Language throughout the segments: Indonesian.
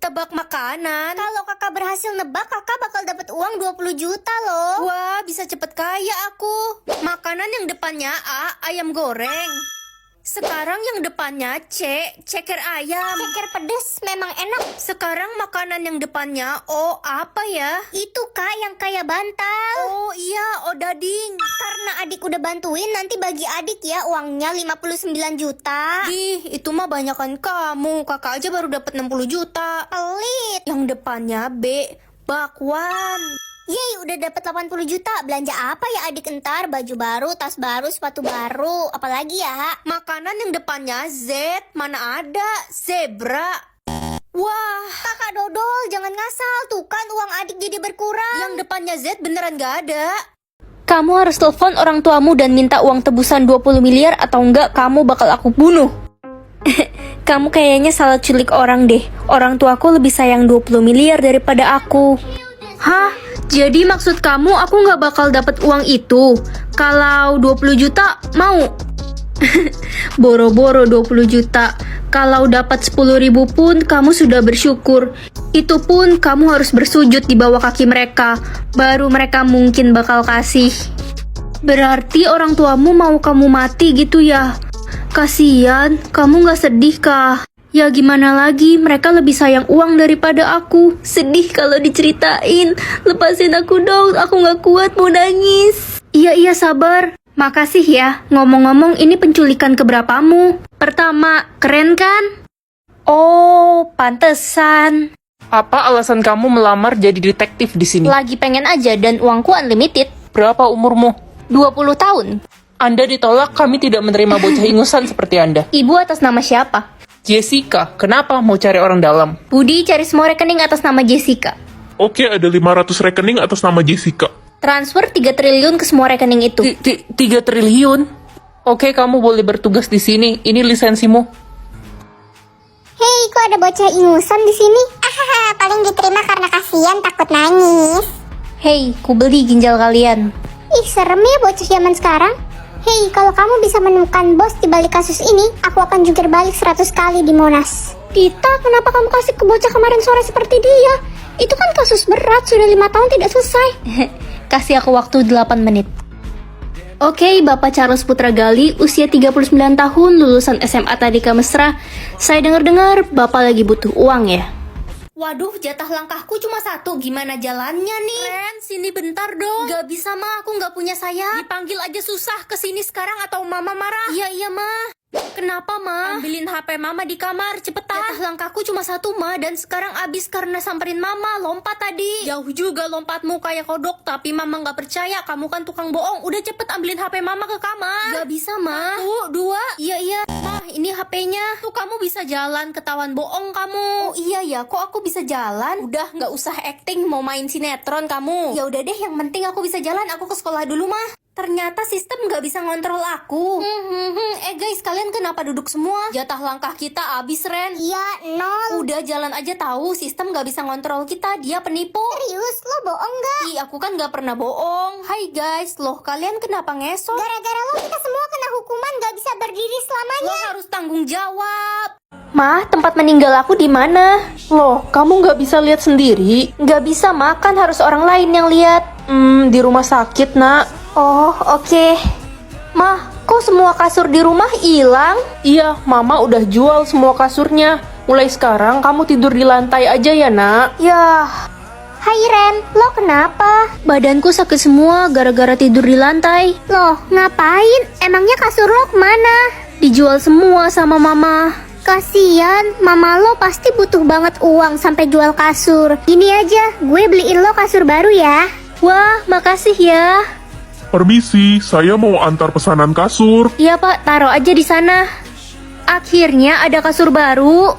Tebak makanan. Kalau kakak berhasil nebak, kakak bakal dapat uang 20 juta loh. Wah, bisa cepet kaya aku. Makanan yang depannya A, ayam goreng. Sekarang yang depannya C, ceker ayam. Ceker pedes memang enak. Sekarang makanan yang depannya O, apa ya? Itu kak yang kayak bantal. Oh iya, odading. Karena adik udah bantuin, nanti bagi adik ya uangnya 59 juta. Ih, itu mah banyakan kamu. Kakak aja baru dapat 60 juta. Pelit. Yang depannya B, bakwan. Yeay, udah dapat 80 juta. Belanja apa ya adik entar? Baju baru, tas baru, sepatu baru. Apalagi ya? Makanan yang depannya Z, mana ada? Zebra. Wah, Kakak dodol, jangan ngasal. Tuh kan uang adik jadi berkurang. yang depannya Z beneran gak ada. Kamu harus telepon orang tuamu dan minta uang tebusan 20 miliar atau enggak kamu bakal aku bunuh. Kamu kayaknya salah culik orang deh. Orang tuaku lebih sayang 20 miliar daripada aku. Hah? Jadi maksud kamu aku nggak bakal dapat uang itu? Kalau 20 juta mau? Boro-boro 20 juta. Kalau dapat 10.000 pun kamu sudah bersyukur. Itu pun kamu harus bersujud di bawah kaki mereka. Baru mereka mungkin bakal kasih. Berarti orang tuamu mau kamu mati gitu ya? Kasian, kamu nggak sedih kah? Ya gimana lagi, mereka lebih sayang uang daripada aku. Sedih kalau diceritain. Lepasin aku dong, aku nggak kuat mau nangis. Iya sabar. Makasih ya. Ngomong-ngomong ini penculikan keberapamu? Pertama, keren kan? Oh, pantesan. Apa alasan kamu melamar jadi detektif di sini? Lagi pengen aja dan uangku unlimited. Berapa umurmu? 20 tahun. Anda ditolak, kami tidak menerima bocah ingusan seperti Anda. Ibu atas nama siapa? Jessica, kenapa mau cari orang dalam? Budi cari semua rekening atas nama Jessica. Oke, ada 500 rekening atas nama Jessica. Transfer 3 triliun ke semua rekening itu. 3 triliun? Oke, kamu boleh bertugas di sini. Ini lisensimu. Hei, kok ada bocah ingusan di sini? Paling diterima karena kasihan takut nangis. Hei, ku beli ginjal kalian. Ih, serem ya bocah zaman sekarang. Hei, kalau kamu bisa menemukan bos di balik kasus ini, aku akan jungkir balik 100 kali di Monas. Dita, kenapa kamu kasih ke bocah kemarin sore seperti dia? Itu kan kasus berat, sudah 5 tahun tidak selesai. Kasih aku waktu 8 menit. Oke, Bapak Charles Putra Gali, usia 39 tahun, lulusan SMA Tadika Mesra. Saya dengar-dengar Bapak lagi butuh uang ya? Waduh, jatah langkahku cuma 1. Gimana jalannya nih? Ren, sini bentar dong. Gak bisa, Ma. Aku gak punya sayap. Dipanggil aja susah. Kesini sekarang atau Mama marah. Iya, Ma. Kenapa, Ma? Ambilin HP Mama di kamar, cepetan. Jatah langkahku cuma 1, Ma. Dan sekarang abis karena samperin Mama. Lompat tadi. Jauh juga lompatmu kayak kodok. Tapi Mama gak percaya. Kamu kan tukang bohong. Udah cepet ambilin HP Mama ke kamar. Gak bisa, Ma. 1, 2. Iya. Ma, ini HP-nya. Tuh kamu bisa jalan. Ketahuan bohong kamu. Oh iya ya, kok aku bisa jalan? Udah, gak usah acting. Mau main sinetron kamu. Ya udah deh, yang penting aku bisa jalan. Aku ke sekolah dulu, Ma. Ternyata sistem gak bisa ngontrol aku. Guys, kalian kenapa duduk semua? Jatah langkah kita abis, Ren. Iya, 0. Udah jalan aja tahu, sistem gak bisa ngontrol kita. Dia penipu. Serius, lo bohong gak? Ih, aku kan gak pernah bohong. Hai guys, loh kalian kenapa ngesot? Gara-gara lo kita semua kena hukuman gak bisa berdiri selamanya. Lo harus tanggung jawab. Ma, tempat meninggal aku di mana? Loh, kamu nggak bisa lihat sendiri? Nggak bisa, Ma, kan harus orang lain yang lihat. Di rumah sakit, nak. Oh, oke. Ma, kok semua kasur di rumah hilang? Iya, Mama udah jual semua kasurnya. Mulai sekarang kamu tidur di lantai aja ya, nak. Yah, Hai Ren, lo kenapa? badanku sakit semua gara-gara tidur di lantai. Loh, ngapain? Emangnya kasur lo kemana? Dijual semua sama Mama. Kasian, mama lo pasti butuh banget uang sampai jual kasur. Gini aja, gue beliin lo kasur baru ya. Wah, makasih ya. Permisi, saya mau antar pesanan kasur. Iya Pak, taruh aja di sana. Akhirnya ada kasur baru.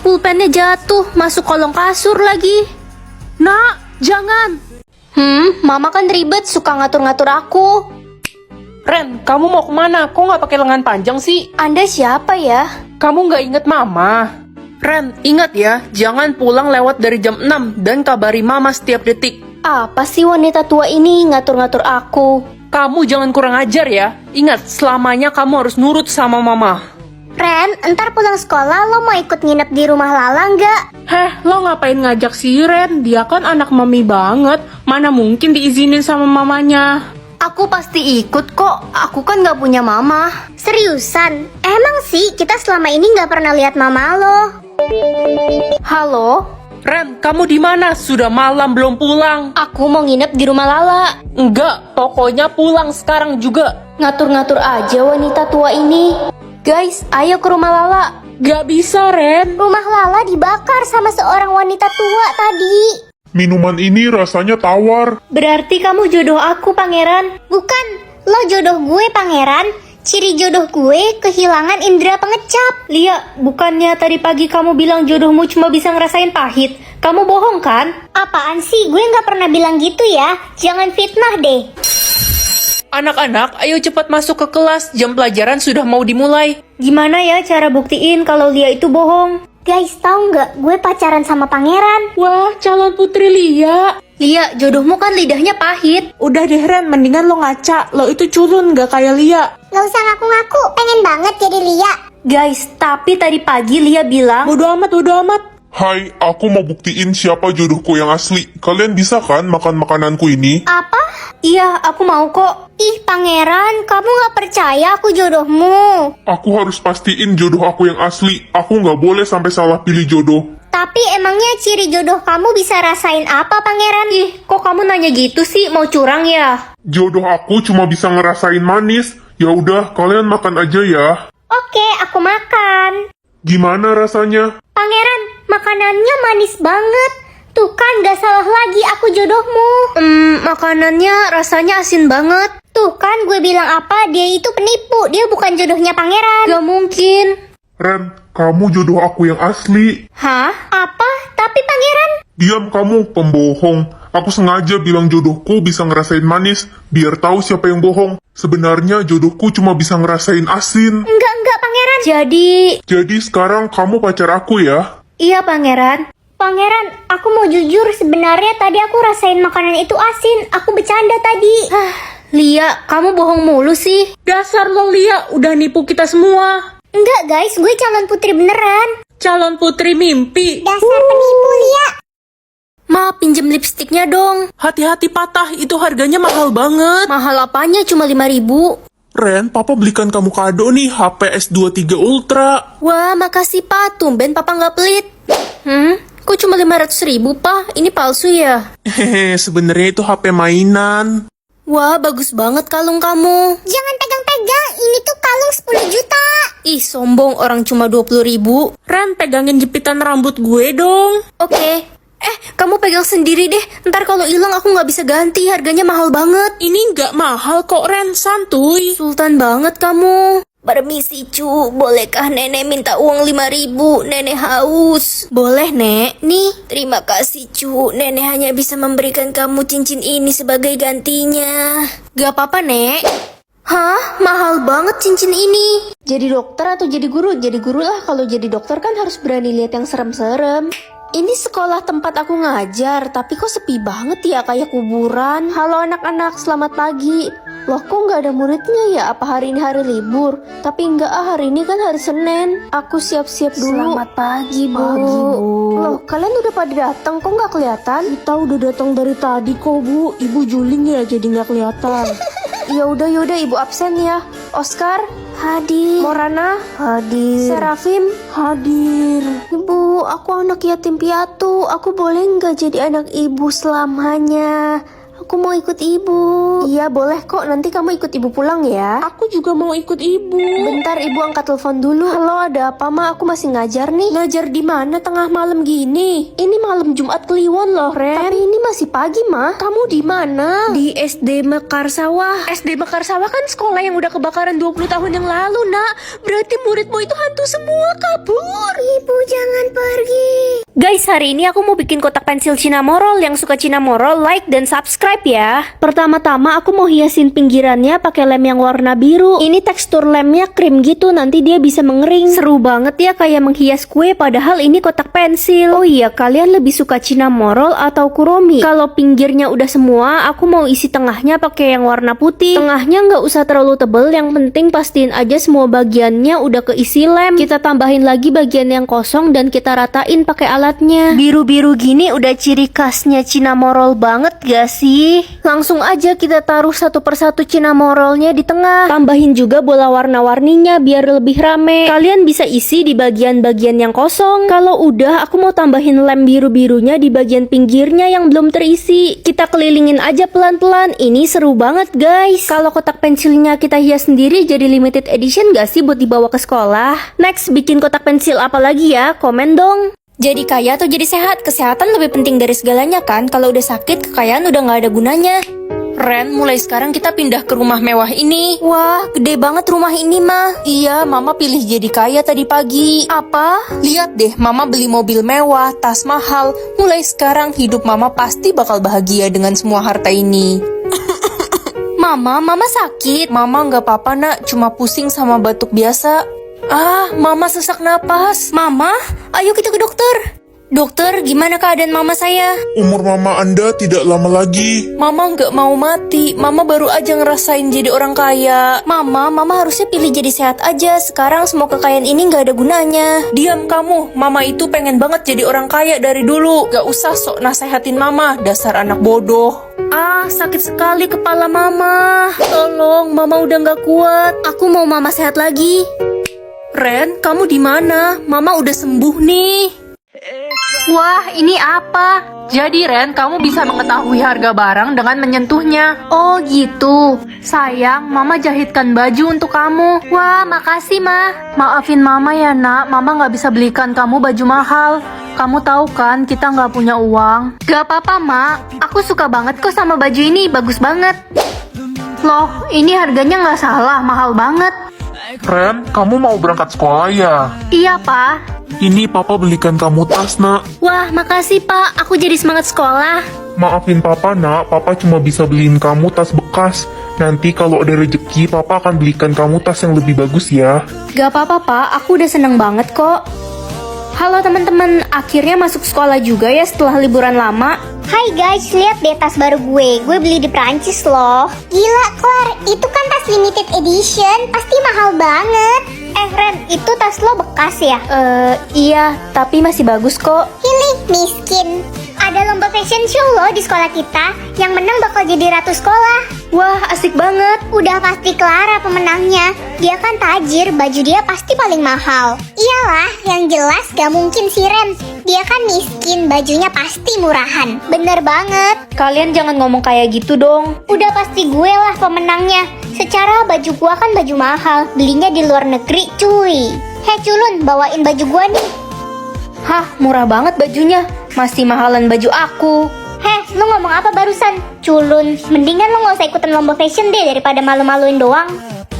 Pulpennya jatuh, masuk kolong kasur lagi. Nak, jangan. Mama kan ribet, suka ngatur-ngatur aku. Ren, kamu mau kemana? Kok nggak pakai lengan panjang sih? Anda siapa ya? Kamu nggak inget Mama? Ren, ingat ya, jangan pulang lewat dari jam 6 dan kabari Mama setiap detik. Apa sih wanita tua ini ngatur-ngatur aku? Kamu jangan kurang ajar ya. Ingat, selamanya kamu harus nurut sama Mama. Ren, entar pulang sekolah lo mau ikut nginep di rumah Lala nggak? ngapain ngajak si Ren? Dia kan anak mami banget. Mana mungkin diizinin sama mamanya. Aku pasti ikut kok. Aku kan nggak punya mama. Seriusan? Emang sih kita selama ini nggak pernah lihat mama lo. Halo? Ren, kamu di mana? Sudah malam belum pulang. Aku mau nginep di rumah Lala. Enggak, pokoknya pulang sekarang juga. Ngatur-ngatur aja wanita tua ini. Guys, ayo ke rumah Lala. Gak bisa, Ren. Rumah Lala dibakar sama seorang wanita tua tadi. Minuman ini rasanya tawar. Berarti kamu jodoh aku, pangeran. Bukan, lo jodoh gue pangeran. Ciri jodoh gue kehilangan indera pengecap. Lia, bukannya tadi pagi kamu bilang jodohmu cuma bisa ngerasain pahit? Kamu bohong kan? Apaan sih? Gue nggak pernah bilang gitu ya. Jangan fitnah deh. Anak-anak, ayo cepat masuk ke kelas. Jam pelajaran sudah mau dimulai. Gimana ya cara buktiin kalau Lia itu bohong? Guys, tahu nggak? Gue pacaran sama pangeran. Wah, calon putri Lia. Lia, jodohmu kan lidahnya pahit. Udah deh, Ren. Mendingan lo ngaca. Lo itu culun, gak kayak Lia. Nggak usah ngaku-ngaku. Pengen banget jadi Lia. Guys, tapi tadi pagi Lia bilang... Bodo amat, bodo amat. Hai, aku mau buktiin siapa jodohku yang asli. Kalian bisa kan makan makananku ini? Apa? Iya, aku mau kok. Ih, pangeran, kamu nggak percaya aku jodohmu. Aku harus pastiin jodoh aku yang asli. Aku nggak boleh sampai salah pilih jodoh. Tapi emangnya ciri jodoh kamu bisa rasain apa, pangeran? Ih, kok kamu nanya gitu sih? Mau curang ya? Jodoh aku cuma bisa ngerasain manis. Ya udah, kalian makan aja ya. Oke, aku makan. Gimana rasanya? Pangeran, makanannya manis banget. Tuh kan, gak salah lagi aku jodohmu. Makanannya rasanya asin banget. Tuh kan, gue bilang apa? Dia itu penipu. Dia bukan jodohnya pangeran. Gak mungkin. Ren, kamu jodoh aku yang asli. Hah? Apa? Tapi pangeran... Diam kamu, pembohong. Aku sengaja bilang jodohku bisa ngerasain manis, biar tahu siapa yang bohong. Sebenarnya jodohku cuma bisa ngerasain asin. Enggak, pangeran. Jadi sekarang kamu pacar aku ya? Iya, pangeran. Pangeran, aku mau jujur. Sebenarnya tadi aku rasain makanan itu asin. Aku bercanda tadi. Lia, kamu bohong mulu sih. Dasar lo, Lia. Udah nipu kita semua. Enggak, guys. Gue calon putri beneran. Calon putri mimpi. Dasar penipu, Lia. Ma, pinjem lipstiknya dong. Hati-hati patah. Itu harganya mahal banget. Mahal apanya? Cuma 5.000. Ren, papa belikan kamu kado nih, HP S23 Ultra. Wah, makasih pa. Tumben papa nggak pelit. Kok cuma 500.000 pa? Ini palsu ya? Hehe, sebenarnya itu HP mainan. Wah, bagus banget kalung kamu. Jangan pegang-pegang. Ini tuh kalung 10 juta. Ih, sombong, orang cuma 20.000. Ren, pegangin jepitan rambut gue dong. Oke. Kamu pegang sendiri deh. Ntar kalau hilang aku nggak bisa ganti. Harganya mahal banget. Ini nggak mahal kok, Ren. Santuy. Sultan banget kamu. Permisi cu, bolehkah nenek minta uang 5.000? Nenek haus. Boleh nek. Nih, terima kasih cu. Nenek hanya bisa memberikan kamu cincin ini sebagai gantinya. Gak apa-apa nek. Hah? Mahal banget cincin ini. Jadi dokter atau jadi guru? Jadi guru lah. Kalau jadi dokter kan harus berani lihat yang serem-serem. Ini sekolah tempat aku ngajar, tapi kok sepi banget ya, kayak kuburan. Halo anak-anak, selamat pagi. Loh, kok nggak ada muridnya ya? Apa hari ini hari libur? Tapi enggak hari ini kan hari Senin. Aku siap-siap dulu. Selamat pagi, Bu. Loh, kalian udah pada datang, kok nggak kelihatan? Kita udah datang dari tadi kok, Bu. Ibu juling ya, jadi nggak kelihatan. Yaudah, Ibu absen ya. Oscar, hadir. Morana, hadir. Serafim, Hadir. Ibu, aku anak yatim piatu. Aku boleh nggak jadi anak ibu selamanya? Aku mau ikut ibu. Iya, boleh kok. Nanti kamu ikut ibu pulang ya. Aku juga mau ikut ibu. Bentar, ibu angkat telepon dulu. Halo, ada apa, Ma? Aku masih ngajar nih. Ngajar di mana tengah malam gini? Ini malam Jumat Kliwon loh, Ren. Tapi ini masih pagi, Ma. Kamu di mana? Di SD Mekarsawah. SD Mekarsawah kan sekolah yang udah kebakaran 20 tahun yang lalu, Nak. Berarti muridmu itu hantu semua, kabur. Ibu jangan pergi. Guys, hari ini aku mau bikin kotak pensil Cinnamoroll. Yang suka Cinnamoroll, like dan subscribe ya. Pertama-tama aku mau hiasin pinggirannya pakai lem yang warna biru. Ini tekstur lemnya krim gitu, nanti dia bisa mengering. Seru banget ya, kayak menghias kue, padahal ini kotak pensil. Oh iya, kalian lebih suka Cinnamoroll atau Kuromi? Kalau pinggirnya udah semua, aku mau isi tengahnya pakai yang warna putih. Tengahnya nggak usah terlalu tebel, yang penting pastiin aja semua bagiannya udah keisi lem. Kita tambahin lagi bagian yang kosong dan kita ratain pakai alat saatnya. Biru-biru gini udah ciri khasnya Cinnamoroll banget gak sih? Langsung aja kita taruh satu persatu Cinnamorollnya di tengah. Tambahin juga bola warna-warninya biar lebih rame. Kalian bisa isi di bagian-bagian yang kosong. Kalau udah, aku mau tambahin lem biru-birunya di bagian pinggirnya yang belum terisi. Kita kelilingin aja pelan-pelan. Ini seru banget guys. Kalau kotak pensilnya kita hias sendiri jadi limited edition gak sih buat dibawa ke sekolah? Next, bikin kotak pensil apa lagi ya? Komen dong. Jadi kaya atau jadi sehat? Kesehatan lebih penting dari segalanya kan? Kalau udah sakit, kekayaan udah nggak ada gunanya. Ren, mulai sekarang kita pindah ke rumah mewah ini. Wah, gede banget rumah ini mah. Iya, Mama pilih jadi kaya tadi pagi. Apa? Lihat deh, Mama beli mobil mewah, tas mahal. Mulai sekarang hidup Mama pasti bakal bahagia dengan semua harta ini. Mama sakit. Mama nggak apa-apa nak, cuma pusing sama batuk biasa. Mama sesak napas. Mama, ayo kita ke dokter. Dokter, gimana keadaan mama saya? Umur mama Anda tidak lama lagi. Mama nggak mau mati. Mama baru aja ngerasain jadi orang kaya. Mama harusnya pilih jadi sehat aja. Sekarang semua kekayaan ini nggak ada gunanya. Diam kamu. Mama itu pengen banget jadi orang kaya dari dulu. Gak usah sok nasehatin Mama. Dasar anak bodoh. Sakit sekali kepala mama. Tolong, mama udah gak kuat. Aku mau mama sehat lagi. Ren, kamu di mana? Mama udah sembuh nih. Wah, ini apa? Jadi Ren, kamu bisa mengetahui harga barang dengan menyentuhnya. Oh gitu. Sayang, mama jahitkan baju untuk kamu. Wah, makasih ma. Maafin mama ya nak, mama gak bisa belikan kamu baju mahal. Kamu tahu kan, kita nggak punya uang. Gak apa-apa ma, aku suka banget kok sama baju ini, bagus banget. Loh, ini harganya nggak salah, mahal banget. Ren, kamu mau berangkat sekolah ya? Iya pak. Ini papa belikan kamu tas nak. Wah, makasih pak, aku jadi semangat sekolah. Maafin papa nak, papa cuma bisa beliin kamu tas bekas. Nanti kalau ada rezeki, papa akan belikan kamu tas yang lebih bagus ya. Gak apa-apa pak, aku udah seneng banget kok. Halo teman-teman, akhirnya masuk sekolah juga ya setelah liburan lama. Hai guys, lihat deh tas baru gue beli di Prancis loh. Gila Claire, itu kan tas limited edition, pasti mahal banget. Ren, itu tas lo bekas ya? Iya, tapi masih bagus kok. Pilih miskin. Ada lomba fashion show loh di sekolah kita. Yang menang bakal jadi ratu sekolah. Wah, asik banget. Udah pasti Clara pemenangnya. Dia kan tajir, baju dia pasti paling mahal. Iyalah, yang jelas gak mungkin si Ren. Dia kan miskin, bajunya pasti murahan. Bener banget. Kalian jangan ngomong kayak gitu dong. Udah pasti gue lah pemenangnya. Secara baju gua kan baju mahal, belinya di luar negeri cuy. Hei culun, bawain baju gua nih. Hah, murah banget bajunya. Masih mahalan baju aku. Heh, lu ngomong apa barusan? Culun, mendingan lu gak usah ikutan lomba fashion deh daripada malu-maluin doang.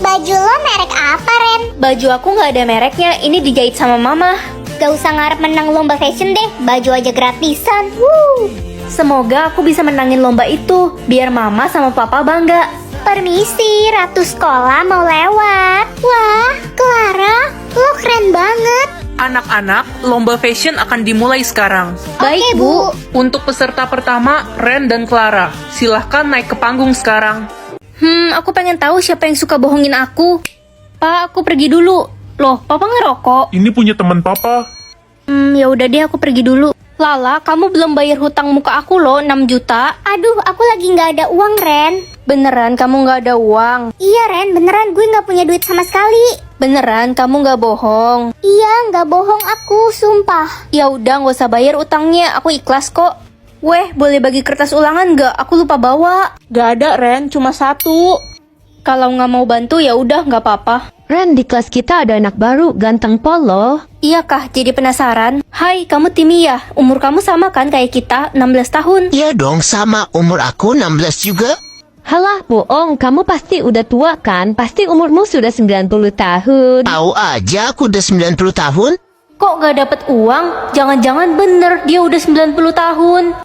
Baju lo merek apa, Ren? Baju aku gak ada mereknya, ini dijahit sama mama. Gak usah ngarep menang lomba fashion deh, baju aja gratisan. Woo. Semoga aku bisa menangin lomba itu, biar mama sama papa bangga. Permisi, ratu sekolah mau lewat. Wah, Clara, lo keren banget. Anak-anak, lomba fashion akan dimulai sekarang. Baik, Oke, Bu. Untuk peserta pertama, Ren dan Clara. Silahkan naik ke panggung sekarang. Aku pengen tahu siapa yang suka bohongin aku. Pak, aku pergi dulu. Loh, papa ngerokok? Ini punya teman papa. Ya udah deh, aku pergi dulu. Lala, kamu belum bayar hutang muka aku loh, 6 juta. Aduh, aku lagi nggak ada uang, Ren. Beneran kamu nggak ada uang? Iya, Ren, beneran gue nggak punya duit sama sekali. Beneran kamu nggak bohong? Iya, nggak bohong aku, sumpah. Ya udah, nggak usah bayar utangnya, aku ikhlas kok. Weh, boleh bagi kertas ulangan nggak? Aku lupa bawa. Gak ada Ren, cuma 1. Kalau nggak mau bantu ya udah, nggak apa-apa. Ren, di kelas kita ada anak baru, ganteng pol loh. Iya kah, jadi penasaran. Hai, kamu Timi ya? Umur kamu sama kan kayak kita, 16 tahun. Iya dong, sama umur aku 16 juga. Halah, bohong, kamu pasti udah tua kan? Pasti umurmu sudah 90 tahun. Tahu aja aku udah 90 tahun. Kok nggak dapet uang? Jangan-jangan bener dia udah 90 tahun.